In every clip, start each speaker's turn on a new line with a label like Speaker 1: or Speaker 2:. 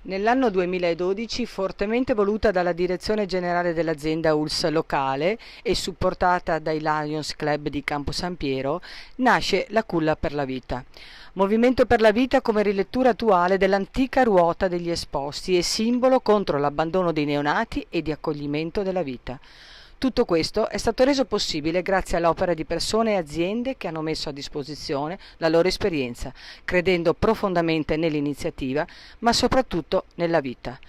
Speaker 1: Nell'anno 2012, fortemente voluta dalla direzione generale dell'azienda ULSS locale e supportata dai Lions Club di Campo San Piero, nasce la Culla per la Vita. Movimento per la Vita come rilettura attuale dell'antica ruota degli esposti e simbolo contro l'abbandono dei neonati e di accoglimento della vita. Tutto questo è stato reso possibile grazie all'opera di persone e aziende che hanno messo a disposizione la loro esperienza, credendo profondamente nell'iniziativa, ma soprattutto nella vita.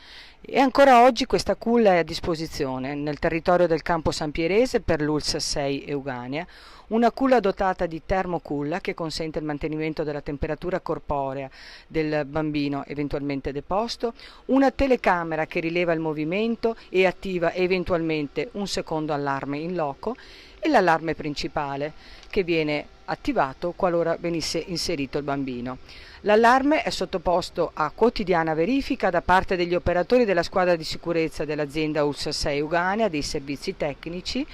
Speaker 1: E ancora oggi questa culla è a disposizione nel territorio del Campo San Pierese per l'ULSS 6 Euganea, una culla dotata di termoculla che consente il mantenimento della temperatura corporea del bambino eventualmente deposto, una telecamera che rileva il movimento e attiva eventualmente un secondo allarme in loco e l'allarme principale che viene attivato qualora venisse inserito il bambino. L'allarme è sottoposto a quotidiana verifica da parte degli operatori della squadra di sicurezza dell'azienda ULSS 6 Euganea, dei servizi tecnici,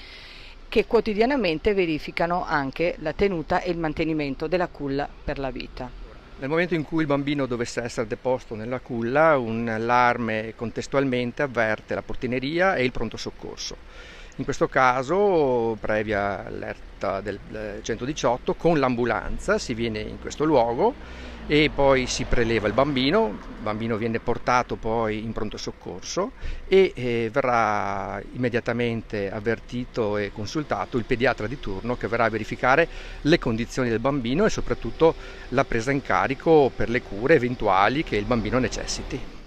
Speaker 1: che quotidianamente verificano anche la tenuta e il mantenimento della culla per la vita.
Speaker 2: Nel momento in cui il bambino dovesse essere deposto nella culla, un allarme contestualmente avverte la portineria e il pronto soccorso. In questo caso, previa allerta del 118, con l'ambulanza si viene in questo luogo e poi si preleva il bambino viene portato poi in pronto soccorso e verrà immediatamente avvertito e consultato il pediatra di turno che verrà a verificare le condizioni del bambino e soprattutto la presa in carico per le cure eventuali che il bambino necessiti.